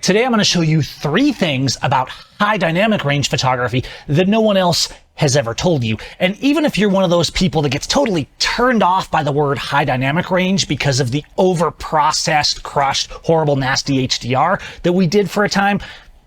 Today I'm going to show you 3 things about high dynamic range photography that no one else has ever told you. And even if you're one of those people that gets totally turned off by the word high dynamic range because of the over-processed, crushed, horrible, nasty HDR that we did for a time,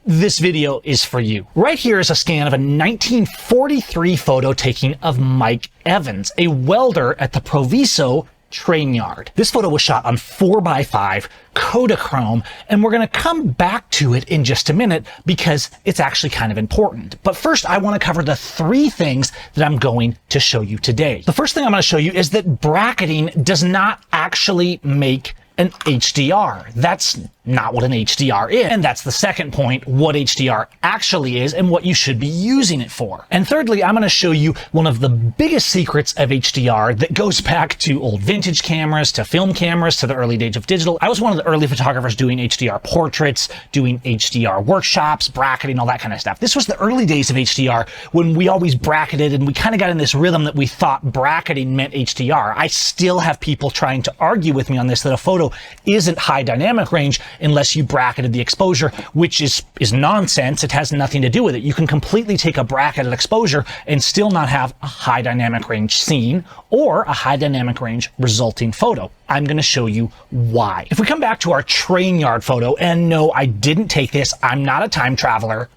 this video is for you. Right here is a scan of a 1943 photo taking of Mike Evans, a welder at the Proviso train yard. This photo was shot on 4x5 Kodachrome, and we're going to come back to it in just a minute because it's actually kind of important. But first, I want to cover the 3 things that I'm going to show you today. The first thing I'm going to show you is that bracketing does not actually make an HDR. That's not what an HDR is. And that's the second point, what HDR actually is and what you should be using it for. And thirdly, I'm going to show you one of the biggest secrets of HDR that goes back to old vintage cameras, to film cameras, to the early days of digital. I was one of the early photographers doing HDR portraits, doing HDR workshops, bracketing, all that kind of stuff. This was the early days of HDR when we always bracketed and we kind of got in this rhythm that we thought bracketing meant HDR. I still have people trying to argue with me on this, that a photo isn't high dynamic range unless you bracketed the exposure, which is nonsense. It has nothing to do with it. You can completely take a bracketed exposure and still not have a high dynamic range scene or a high dynamic range resulting photo. I'm going to show you why. If we come back to our train yard photo, and no, I didn't take this. I'm not a time traveler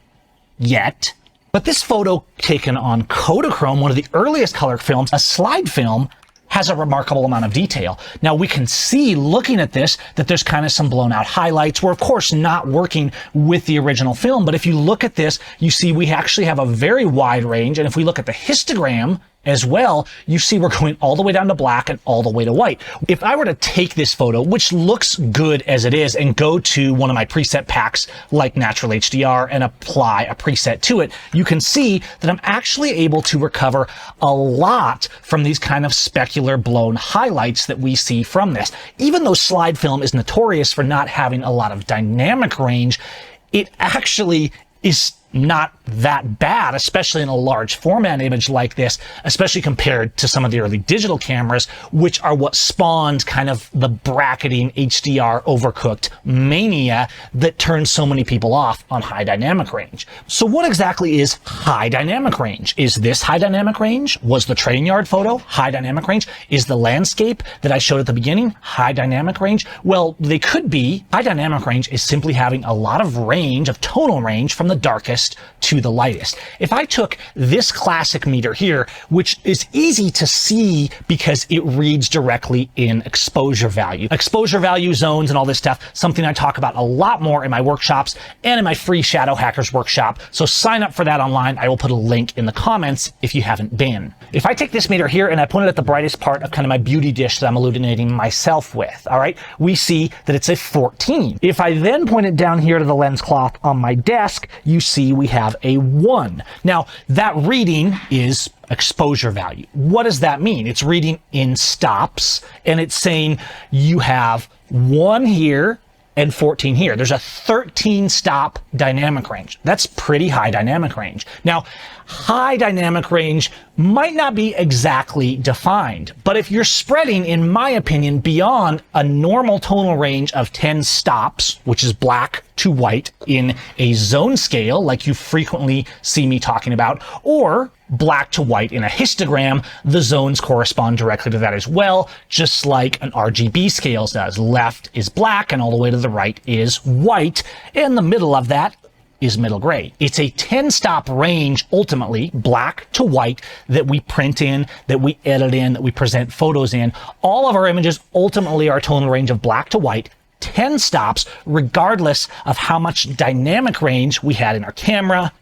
yet. But this photo taken on Kodachrome, one of the earliest color films, a slide film, has a remarkable amount of detail. Now we can see, looking at this, that there's kind of some blown out highlights. We're of course not working with the original film, but if you look at this, you see we actually have a very wide range. And if we look at the histogram as well, you see we're going all the way down to black and all the way to white. If I were to take this photo, which looks good as it is, and go to one of my preset packs like Natural HDR and apply a preset to it, you can see that I'm actually able to recover a lot from these kind of specular blown highlights that we see from this. Even though slide film is notorious for not having a lot of dynamic range, it actually is not that bad, especially in a large format image like this, especially compared to some of the early digital cameras, which are what spawned kind of the bracketing HDR overcooked mania that turned so many people off on high dynamic range. So what exactly is high dynamic range? Is this high dynamic range? Was the train yard photo high dynamic range? Is the landscape that I showed at the beginning high dynamic range? Well, they could be. High dynamic range is simply having a lot of range, of tonal range, from the darkest to the lightest. If I took this classic meter here, which is easy to see because it reads directly in exposure value. Exposure value zones and all this stuff, something I talk about a lot more in my workshops and in my free Shadow Hackers workshop. So sign up for that online. I will put a link in the comments if you haven't been. If I take this meter here and I point it at the brightest part of kind of my beauty dish that I'm illuminating myself with, all right, we see that it's a 14. If I then point it down here to the lens cloth on my desk, you see we have a 1. Now, that reading is exposure value. What does that mean? It's reading in stops, and it's saying you have 1 here and 14 here. There's a 13 stop dynamic range. That's pretty high dynamic range. Now, high dynamic range might not be exactly defined, but if you're spreading, in my opinion, beyond a normal tonal range of 10 stops, which is black to white in a zone scale, like you frequently see me talking about, or black to white in a histogram, the zones correspond directly to that as well, just like an RGB scale does. Left is black and all the way to the right is white, and the middle of that is middle gray. It's a 10 stop range, ultimately black to white, that we print in, that we edit in, that we present photos in. All of our images ultimately are a tonal range of black to white, 10 stops, regardless of how much dynamic range we had in our camera,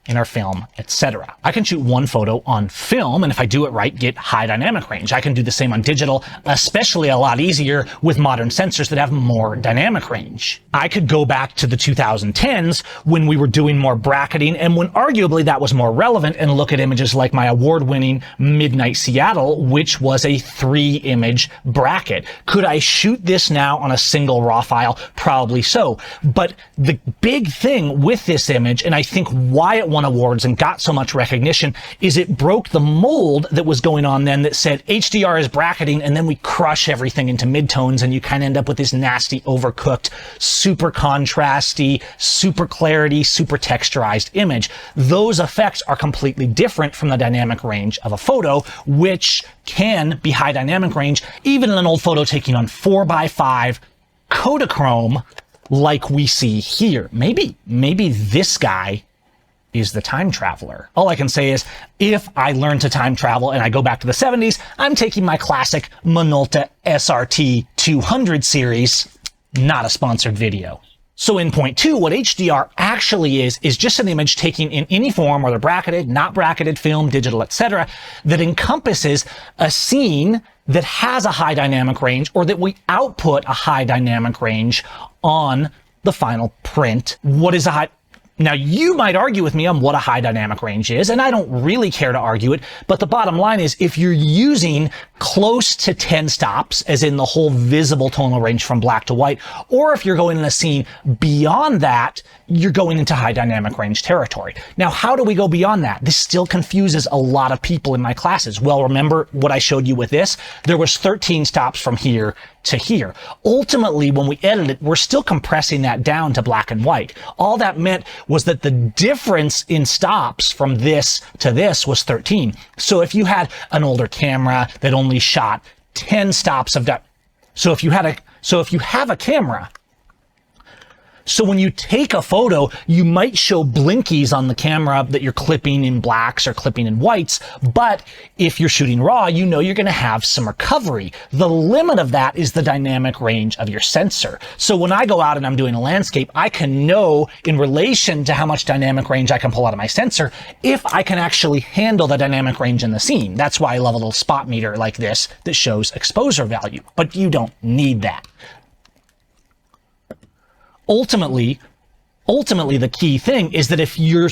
in our film, etc. I can shoot one photo on film, and if I do it right, get high dynamic range. I can do the same on digital, especially a lot easier with modern sensors that have more dynamic range. I could go back to the 2010s when we were doing more bracketing and when arguably that was more relevant, and look at images like my award-winning Midnight Seattle, which was a 3-image bracket. Could I shoot this now on a single raw file? Probably so. But the big thing with this image, and I think why it won awards and got so much recognition is it broke the mold that was going on then that said HDR is bracketing, and then we crush everything into midtones, and you kind of end up with this nasty, overcooked, super contrasty, super clarity, super texturized image. Those effects are completely different from the dynamic range of a photo, which can be high dynamic range, even in an old photo taking on 4:5 Kodachrome like we see here. Maybe this guy is the time traveler. All I can say is, if I learn to time travel and I go back to the 70s, I'm taking my classic Minolta SRT 200 series, not a sponsored video. So in point 2, what HDR actually is just an image taken in any form, whether bracketed, not bracketed, film, digital, etc., that encompasses a scene that has a high dynamic range, or that we output a high dynamic range on the final print. What is a high... Now, you might argue with me on what a high dynamic range is, and I don't really care to argue it, but the bottom line is, if you're using close to 10 stops, as in the whole visible tonal range from black to white, or if you're going in a scene beyond that, you're going into high dynamic range territory. Now, how do we go beyond that? This still confuses a lot of people in my classes. Well, remember what I showed you with this? There was 13 stops from here to here. Ultimately, when we edit it, we're still compressing that down to black and white. All that meant was that the difference in stops from this to this was 13. So if you had an older camera that only shot 10 stops of that, so if you have a camera, so when you take a photo, you might show blinkies on the camera that you're clipping in blacks or clipping in whites, but if you're shooting raw, you know you're going to have some recovery. The limit of that is the dynamic range of your sensor. So when I go out and I'm doing a landscape, I can know in relation to how much dynamic range I can pull out of my sensor if I can actually handle the dynamic range in the scene. That's why I love a little spot meter like this that shows exposure value, but you don't need that. Ultimately, the key thing is that if you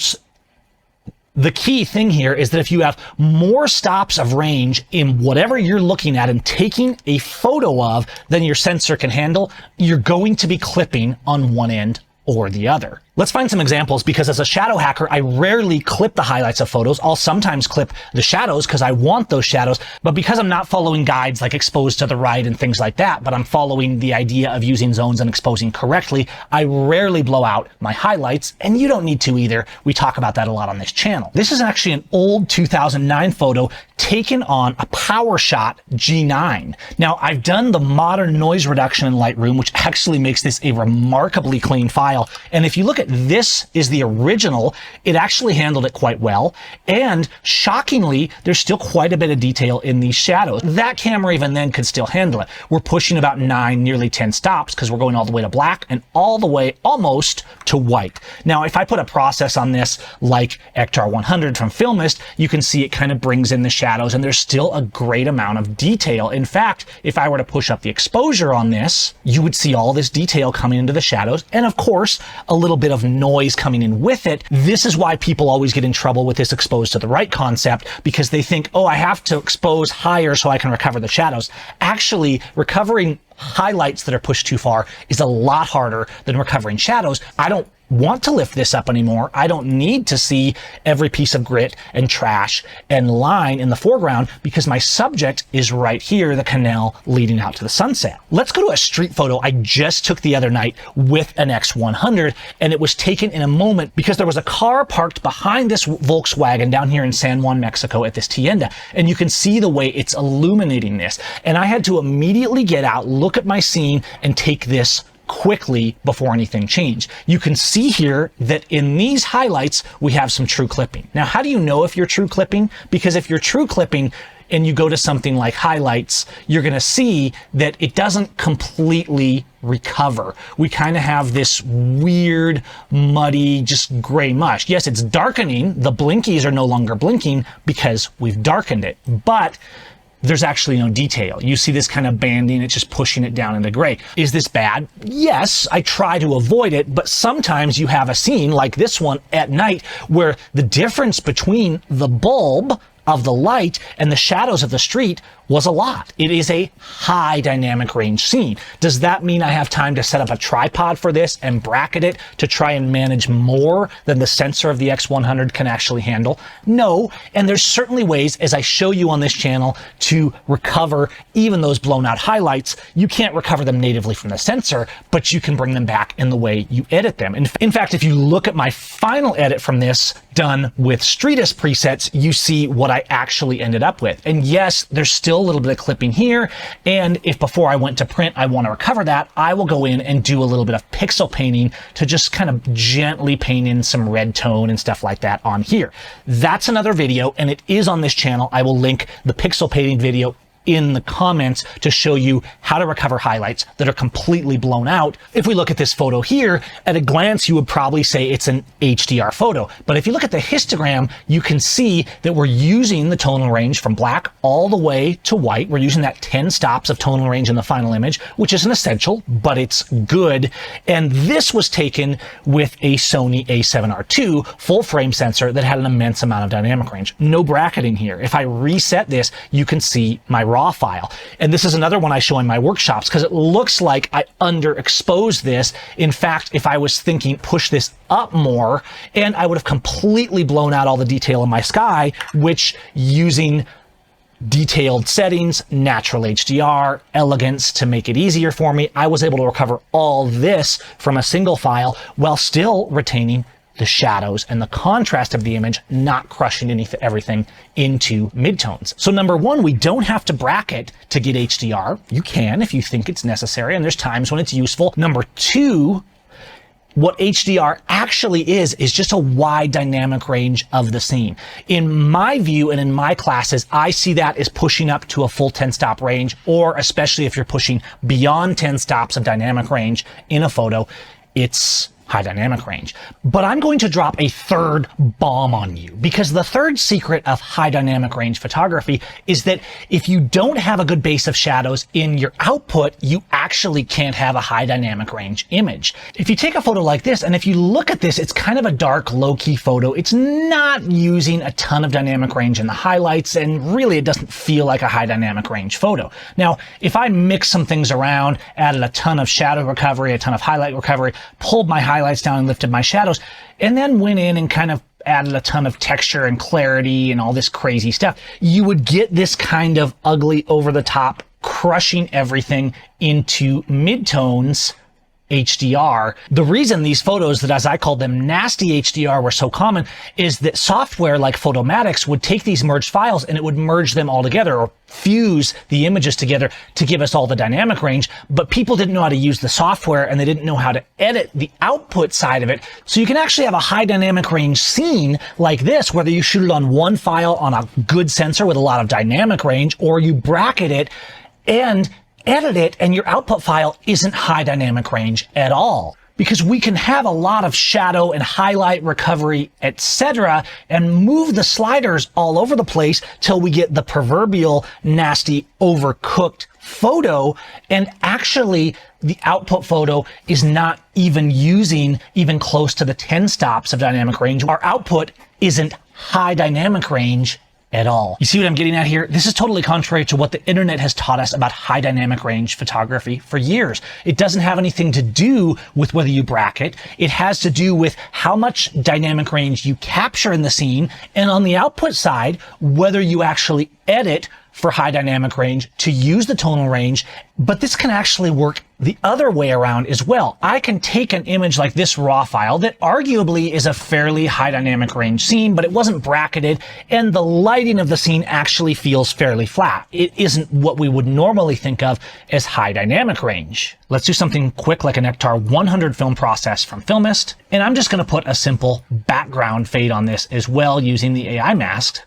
have more stops of range in whatever you're looking at and taking a photo of than your sensor can handle, you're going to be clipping on one end or the other. Let's find some examples, because as a shadow hacker, I rarely clip the highlights of photos. I'll sometimes clip the shadows because I want those shadows, but because I'm not following guides like expose to the right and things like that, but I'm following the idea of using zones and exposing correctly, I rarely blow out my highlights, and you don't need to either. We talk about that a lot on this channel. This is actually an old 2009 photo taken on a PowerShot G9. Now, I've done the modern noise reduction in Lightroom, which actually makes this a remarkably clean file. And if you look at this is the original, it actually handled it quite well. And shockingly, there's still quite a bit of detail in these shadows. That camera even then could still handle it. We're pushing about 9, nearly 10 stops because we're going all the way to black and all the way almost to white. Now, if I put a process on this like Ektar 100 from Filmist, you can see it kind of brings in the shadows, and there's still a great amount of detail. In fact, if I were to push up the exposure on this, you would see all this detail coming into the shadows, and of course, a little bit of noise coming in with it. This is why people always get in trouble with this exposed to the right concept, because they think, oh, I have to expose higher so I can recover the shadows. Actually, recovering highlights that are pushed too far is a lot harder than recovering shadows. I don't want to lift this up anymore. I don't need to see every piece of grit and trash and line in the foreground because my subject is right here, the canal leading out to the sunset. Let's go to a street photo I just took the other night with an X100, and it was taken in a moment because there was a car parked behind this Volkswagen down here in San Juan, Mexico at this tienda, and you can see the way it's illuminating this. And I had to immediately get out, look at my scene, and take this quickly before anything changed. You can see here that in these highlights, we have some true clipping. Now, how do you know if you're true clipping? Because if you're true clipping and you go to something like highlights, you're going to see that it doesn't completely recover. We kind of have this weird, muddy, just gray mush. Yes, it's darkening. The blinkies are no longer blinking because we've darkened it, but there's actually no detail. You see this kind of banding, it's just pushing it down into gray. Is this bad? Yes, I try to avoid it, but sometimes you have a scene like this one at night where the difference between the bulb of the light and the shadows of the street was a lot. It is a high dynamic range scene. Does that mean I have time to set up a tripod for this and bracket it to try and manage more than the sensor of the X100 can actually handle? No, and there's certainly ways, as I show you on this channel, to recover even those blown out highlights. You can't recover them natively from the sensor, but you can bring them back in the way you edit them. In fact, if you look at my final edit from this done with Streetus presets, you see what I actually ended up with. And yes, there's still a little bit of clipping here, and if before I went to print I want to recover that, I will go in and do a little bit of pixel painting to just kind of gently paint in some red tone and stuff like that on here. That's another video, and it is on this channel. I will link the pixel painting video in the comments to show you how to recover highlights that are completely blown out. If we look at this photo here, at a glance, you would probably say it's an HDR photo. But if you look at the histogram, you can see that we're using the tonal range from black all the way to white. We're using that 10 stops of tonal range in the final image, which isn't essential, but it's good. And this was taken with a Sony a7R II full frame sensor that had an immense amount of dynamic range. No bracketing here. If I reset this, you can see my raw file. And this is another one I show in my workshops because it looks like I underexposed this. In fact, if I was thinking push this up more, and I would have completely blown out all the detail in my sky, which using detailed settings, natural HDR, elegance to make it easier for me, I was able to recover all this from a single file while still retaining the shadows and the contrast of the image, not crushing everything into midtones. So number one, we don't have to bracket to get HDR. You can if you think it's necessary, and there's times when it's useful. Number two, what HDR actually is just a wide dynamic range of the scene. In my view and in my classes, I see that as pushing up to a full 10 stop range, or especially if you're pushing beyond 10 stops of dynamic range in a photo, it's high dynamic range. But I'm going to drop a third bomb on you, because the third secret of high dynamic range photography is that if you don't have a good base of shadows in your output, you actually can't have a high dynamic range image. If you take a photo like this, and if you look at this, it's kind of a dark, low-key photo. It's not using a ton of dynamic range in the highlights, and really it doesn't feel like a high dynamic range photo. Now, if I mix some things around, added a ton of shadow recovery, a ton of highlight recovery, pulled my highlights down and lifted my shadows, and then went in and kind of added a ton of texture and clarity and all this crazy stuff, you would get this kind of ugly, over the top, crushing everything into midtones HDR. The reason these photos that, as I called them, nasty HDR were so common is that software like Photomatix would take these merged files and it would merge them all together, or fuse the images together to give us all the dynamic range, but people didn't know how to use the software and they didn't know how to edit the output side of it. So you can actually have a high dynamic range scene like this, whether you shoot it on one file on a good sensor with a lot of dynamic range, or you bracket it and edit it and your output file isn't high dynamic range at all. Because we can have a lot of shadow and highlight recovery, etc., and move the sliders all over the place till we get the proverbial nasty, overcooked photo, and actually the output photo is not even using even close to the 10 stops of dynamic range. Our output isn't high dynamic range at all. You see what I'm getting at here? This is totally contrary to what the internet has taught us about high dynamic range photography for years. It doesn't have anything to do with whether you bracket. It has to do with how much dynamic range you capture in the scene, and on the output side, whether you actually edit for high dynamic range to use the tonal range. But this can actually work the other way around as well. I can take an image like this raw file that arguably is a fairly high dynamic range scene, but it wasn't bracketed, and the lighting of the scene actually feels fairly flat. It isn't what we would normally think of as high dynamic range. Let's do something quick like a Nectar 100 film process from Filmist, and I'm just going to put a simple background fade on this as well using the AI mask.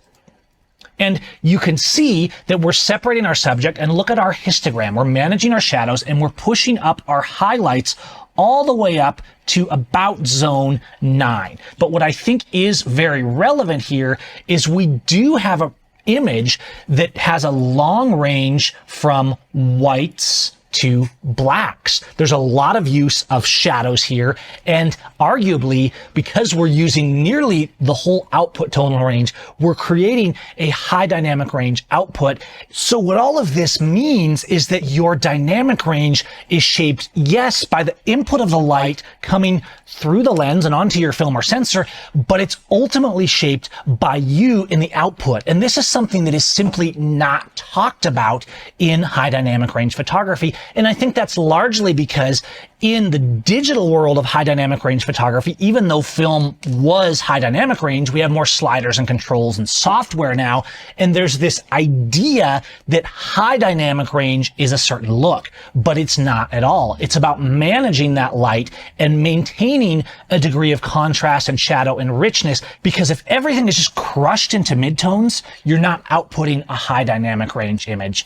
And you can see that we're separating our subject, and look at our histogram. We're managing our shadows and we're pushing up our highlights all the way up to about zone 9. But what I think is very relevant here is we do have an image that has a long range from whites to blacks. There's a lot of use of shadows here, and arguably, because we're using nearly the whole output tonal range, we're creating a high dynamic range output. So what all of this means is that your dynamic range is shaped, yes, by the input of the light coming through the lens and onto your film or sensor, but it's ultimately shaped by you in the output. And this is something that is simply not talked about in high dynamic range photography. And I think that's largely because in the digital world of high dynamic range photography, even though film was high dynamic range, we have more sliders and controls and software now. And there's this idea that high dynamic range is a certain look, but it's not at all. It's about managing that light and maintaining a degree of contrast and shadow and richness, because if everything is just crushed into midtones, you're not outputting a high dynamic range image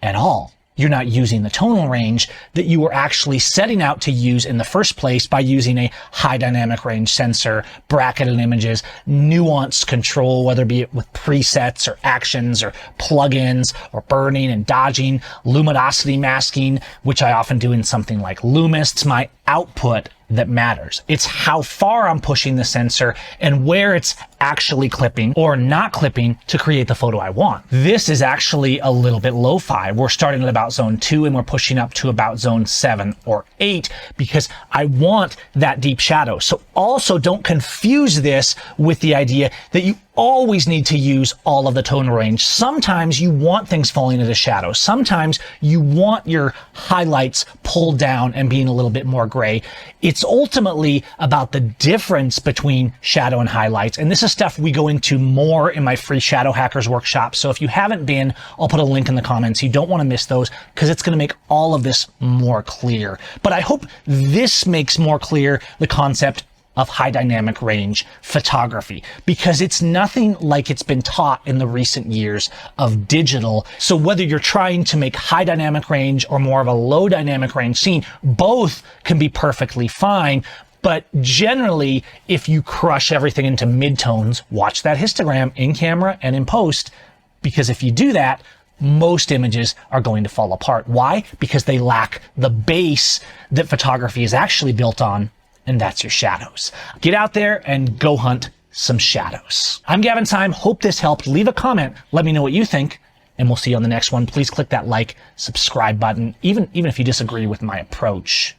at all. You're not using the tonal range that you were actually setting out to use in the first place by using a high dynamic range sensor, bracketed images, nuanced control, whether it be with presets or actions or plugins or burning and dodging, luminosity masking, which I often do in something like Loomis. It's my output that matters. It's how far I'm pushing the sensor and where it's actually clipping or not clipping to create the photo I want. This is actually a little bit lo-fi. We're starting at about zone 2 and we're pushing up to about zone 7 or 8 because I want that deep shadow. So also don't confuse this with the idea that you always need to use all of the tonal range. Sometimes you want things falling into shadow. Sometimes you want your highlights pulled down and being a little bit more gray. It's ultimately about the difference between shadow and highlights. And this is stuff we go into more in my free Shadow Hackers workshop. So if you haven't been, I'll put a link in the comments. You don't want to miss those because it's going to make all of this more clear. But I hope this makes more clear the concept of high dynamic range photography, because it's nothing like it's been taught in the recent years of digital. So whether you're trying to make high dynamic range or more of a low dynamic range scene, both can be perfectly fine. But generally, if you crush everything into midtones, watch that histogram in camera and in post, because if you do that, most images are going to fall apart. Why? Because they lack the base that photography is actually built on, and that's your shadows. Get out there and go hunt some shadows. I'm Gavin Seim. Hope this helped. Leave a comment. Let me know what you think, and we'll see you on the next one. Please click that like, subscribe button, even if you disagree with my approach.